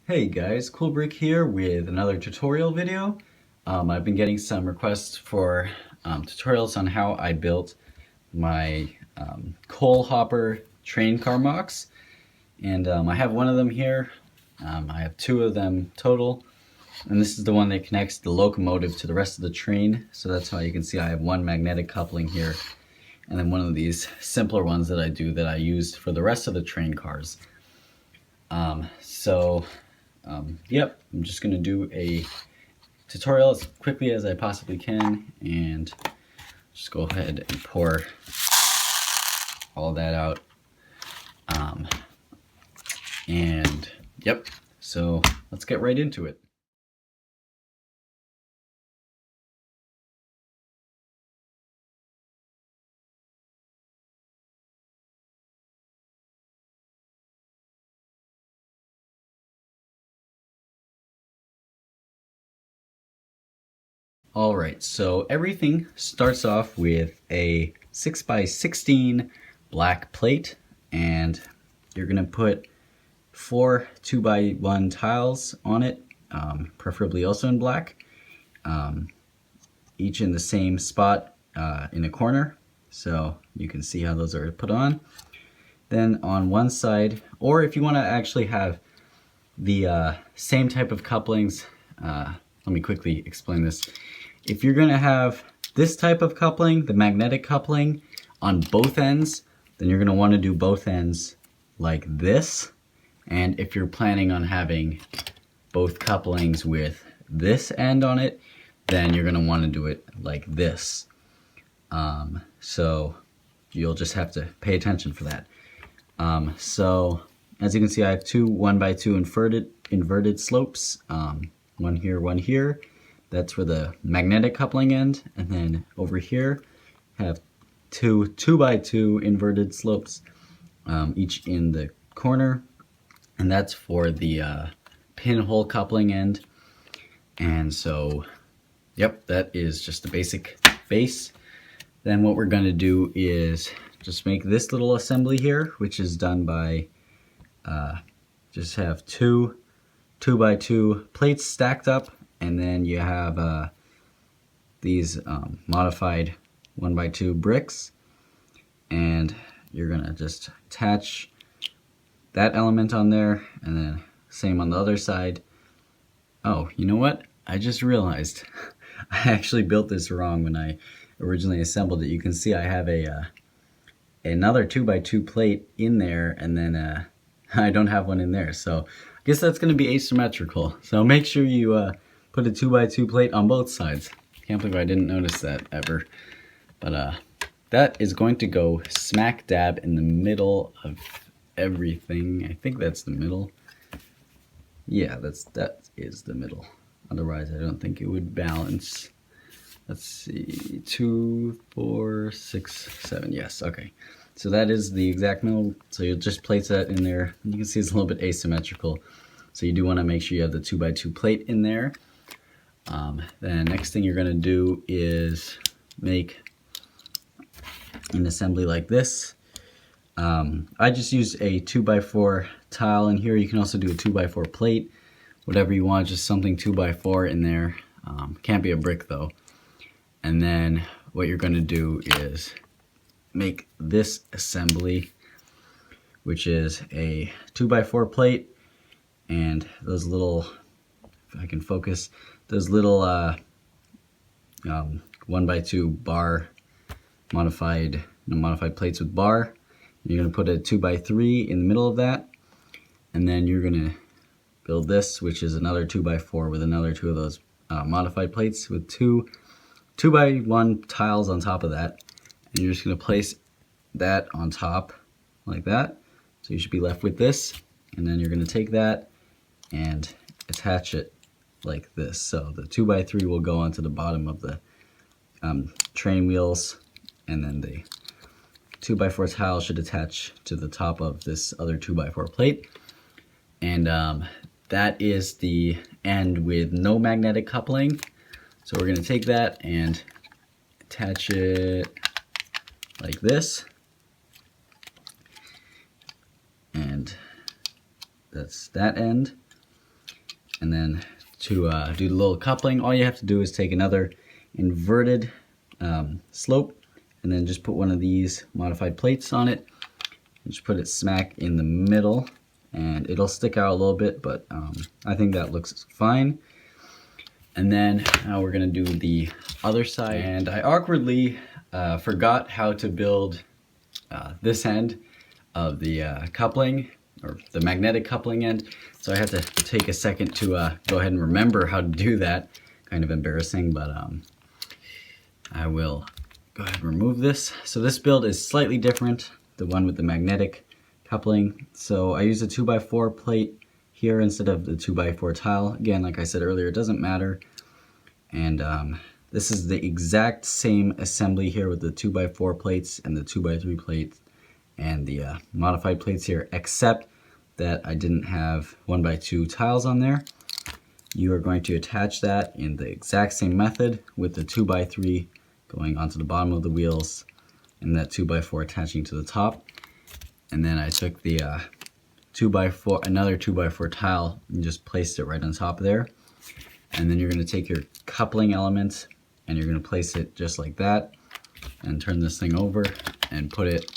Hey guys, Coolbrick here with another tutorial video. I've been getting some requests for tutorials on how I built my coal hopper train car mocks, and I have one of them here. I have two of them total, and this is the one that connects the locomotive to the rest of the train. So that's how you can see I have one magnetic coupling here, and then one of these simpler ones that I use for the rest of the train cars. Yep, I'm just going to do a tutorial as quickly as I possibly can and just go ahead and pour all that out. Yep, so let's get right into it. Alright, so everything starts off with a 6x16 black plate, and you're going to put 4 2x1 tiles on it, preferably also in black, each in the same spot in a corner, so you can see how those are put on. Then on one side, or if you want to actually have the same type of couplings, let me quickly explain this. If you're going to have this type of coupling, the magnetic coupling, on both ends, then you're going to want to do both ends like this. And if you're planning on having both couplings with this end on it, then you're going to want to do it like this. So you'll just have to pay attention for that. So as you can see, I have two 1x2 inverted slopes, one here, one here. That's for the magnetic coupling end, and then over here have two 2x2 inverted slopes, each in the corner, and that's for the pinhole coupling end. And so, yep, that is just the basic base. Then what we're going to do is just make this little assembly here, which is done by just have two 2x2 plates stacked up, and then you have these modified 1x2 bricks, and you're gonna just attach that element on there, and then same on the other side. Oh, you know what? I just realized I actually built this wrong when I originally assembled it. You can see I have another 2x2 plate in there, and then I don't have one in there, so I guess that's going to be asymmetrical. So make sure you put a 2x2 plate on both sides. Can't believe I didn't notice that ever. But that is going to go smack dab in the middle of everything. I think that's the middle. Yeah, that is the middle. Otherwise, I don't think it would balance. Let's see, 2, 4, 6, 7. Yes, okay. So that is the exact middle. So you'll just place that in there. You can see it's a little bit asymmetrical. So you do want to make sure you have the 2x2 plate in there. Then next thing you're going to do is make an assembly like this. I just used a 2x4 tile in here. You can also do a 2x4 plate, whatever you want, just something 2x4 in there. Can't be a brick though. And then what you're going to do is make this assembly, which is a 2x4 plate, and those little, if I can focus, those little 1x2 bar modified plates with bar. You're going to put a 2x3 in the middle of that, and then you're going to build this, which is another 2x4 with another two of those modified plates with two 2x1 tiles on top of that, and you're just going to place that on top like that. So you should be left with this, and then you're going to take that and attach it like this. So the 2x3 will go onto the bottom of the train wheels, and then the 2x4 tile should attach to the top of this other 2x4 plate. And that is the end with no magnetic coupling. So we're going to take that and attach it like this, and that's that end. And then to do the little coupling, all you have to do is take another inverted slope and then just put one of these modified plates on it. Just put it smack in the middle, and it'll stick out a little bit, but I think that looks fine. And then now we're gonna do the other side. And I awkwardly forgot how to build this end of the coupling, or the magnetic coupling end. So I had to take a second to go ahead and remember how to do that. Kind of embarrassing, but I will go ahead and remove this. So this build is slightly different, the one with the magnetic coupling. So I use a 2x4 plate here instead of the 2x4 tile. Again, like I said earlier, it doesn't matter. And this is the exact same assembly here with the 2x4 plates and the 2x3 plates and the modified plates here, except that I didn't have 1x2 tiles on there. You are going to attach that in the exact same method with the 2x3 going onto the bottom of the wheels and that 2x4 attaching to the top. And then I took the 2x4, another 2x4 tile, and just placed it right on top of there. And then you're going to take your coupling element and you're going to place it just like that and turn this thing over and put it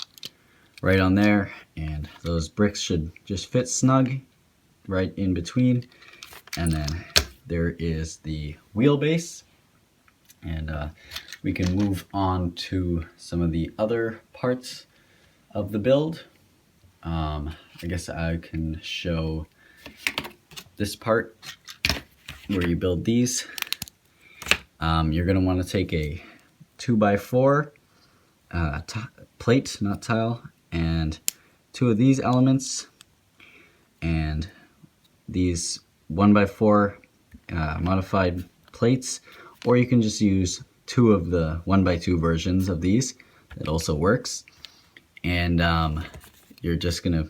right on there, and those bricks should just fit snug right in between. And then there is the wheelbase, and we can move on to some of the other parts of the build. I guess I can show this part where you build these. You're going to want to take a 2x4 plate, not tile, and two of these elements and these 1x4 modified plates, or you can just use two of the 1x2 versions of these. That also works. And you're just gonna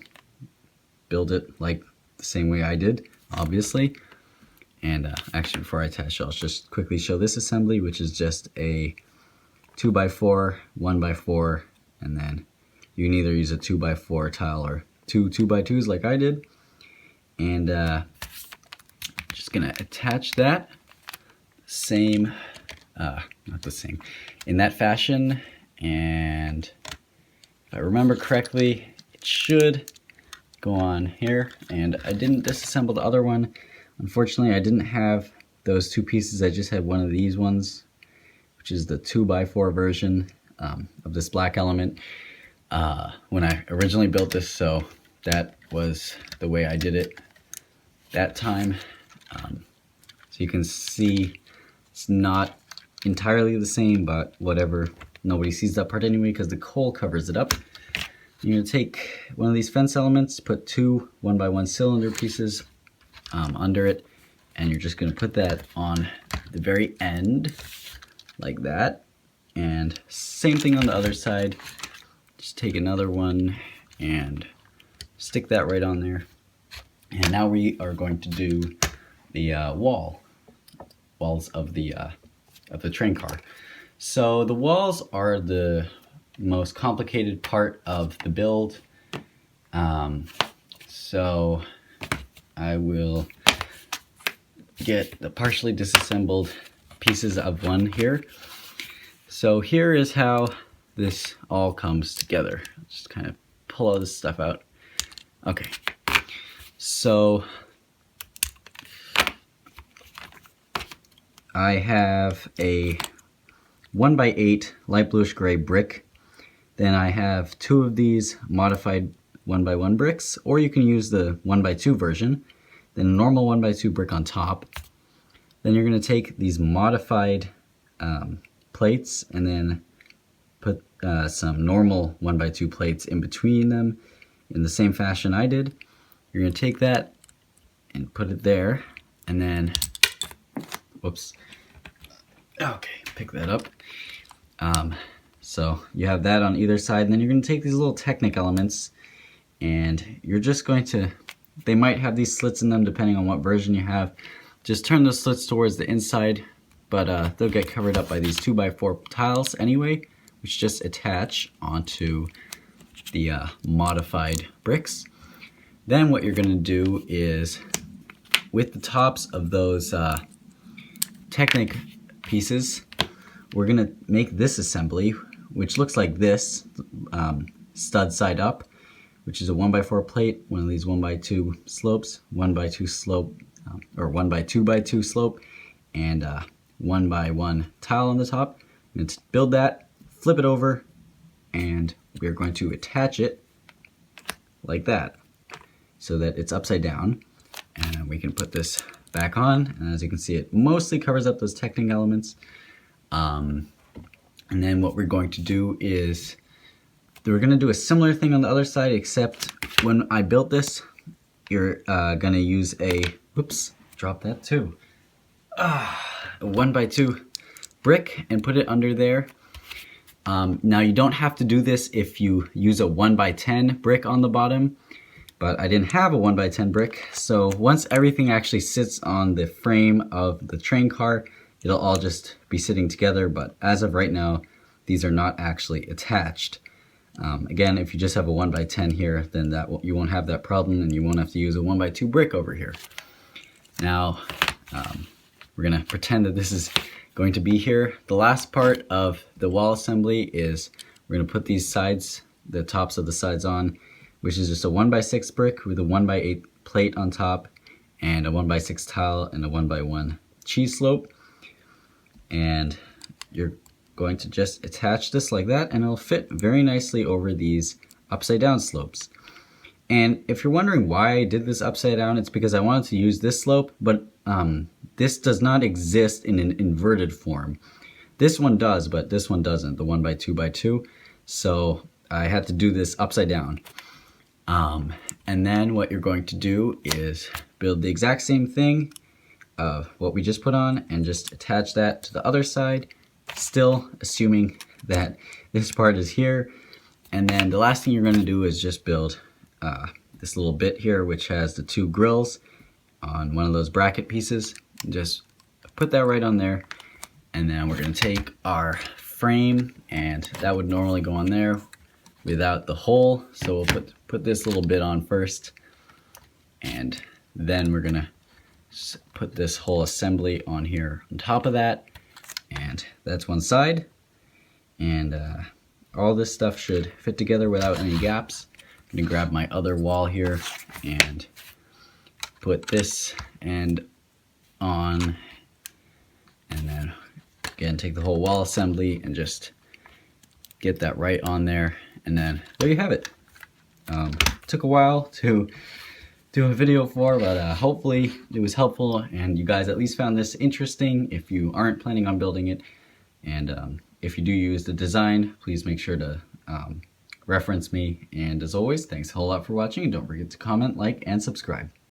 build it like the same way I did, obviously. And actually, before I attach it, I'll just quickly show this assembly, which is just a 2x4, 1x4, and then you can either use a 2x4 tile or two 2x2s like I did. And just gonna attach that same, not the same, in that fashion. And if I remember correctly, it should go on here. And I didn't disassemble the other one. Unfortunately, I didn't have those two pieces. I just had one of these ones, which is the 2x4 version of this black element. When I originally built this, so that was the way I did it that time. So you can see it's not entirely the same, but whatever. Nobody sees that part anyway because the coal covers it up. You're going to take one of these fence elements, put two 1x1 cylinder pieces under it, and you're just going to put that on the very end like that. And same thing on the other side. Just take another one and stick that right on there. And now we are going to do the walls of the train car. So the walls are the most complicated part of the build. So I will get the partially disassembled pieces of one here. So here is how this all comes together. Just kind of pull all this stuff out. Okay, so I have a 1x8 light bluish gray brick. Then I have two of these modified 1x1 bricks, or you can use the 1x2 version. Then a normal 1x2 brick on top. Then you're going to take these modified plates and then put some normal 1x2 plates in between them in the same fashion I did. You're going to take that and put it there, and then, whoops, okay, pick that up. So you have that on either side, and then you're going to take these little Technic elements, and you're just going to, they might have these slits in them depending on what version you have. Just turn those slits towards the inside, but they'll get covered up by these 2x4 tiles anyway, which just attach onto the modified bricks. Then what you're going to do is with the tops of those Technic pieces, we're gonna make this assembly, which looks like this, stud side up, which is a 1x4 plate, one of these 1x2 slopes, 1x2 slope, or 1x2x2 slope, and 1x1 tile on the top. I'm going to build that, flip it over, and we're going to attach it like that, so that it's upside down. And we can put this back on, and as you can see, it mostly covers up those Technic elements. And then what we're going to do is we're going to do a similar thing on the other side, except when I built this, you're going to use a, whoops, drop that too, a 1x2 brick and put it under there. Now you don't have to do this if you use a 1x10 brick on the bottom, but I didn't have a 1x10 brick, so once everything actually sits on the frame of the train car, it'll all just be sitting together, but as of right now, these are not actually attached. Again, if you just have a 1x10 here, then you won't have that problem, and you won't have to use a 1x2 brick over here. Now, we're gonna pretend that this is going to be here. The last part of the wall assembly is we're gonna put these sides, the tops of the sides on, which is just a 1x6 brick with a 1x8 plate on top, and a 1x6 tile, and a 1x1 cheese slope. And you're going to just attach this like that, and it'll fit very nicely over these upside down slopes. And if you're wondering why I did this upside down, it's because I wanted to use this slope, but this does not exist in an inverted form. This one does, but this one doesn't, the 1x2x2. So I had to do this upside down. And then what you're going to do is build the exact same thing of what we just put on and just attach that to the other side, still assuming that this part is here. And then the last thing you're going to do is just build this little bit here, which has the two grills on one of those bracket pieces. Just put that right on there, and then we're going to take our frame, and that would normally go on there without the hole, so we'll put this little bit on first, and then we're going to put this whole assembly on here on top of that, and that's one side. And all this stuff should fit together without any gaps. I'm going to grab my other wall here and put this end on, and then again take the whole wall assembly and just get that right on there, and then there you have it. Took a while to do a video for, but hopefully it was helpful and you guys at least found this interesting if you aren't planning on building it. And if you do use the design, please make sure to reference me. And as always, thanks a whole lot for watching, and don't forget to comment, like, and subscribe.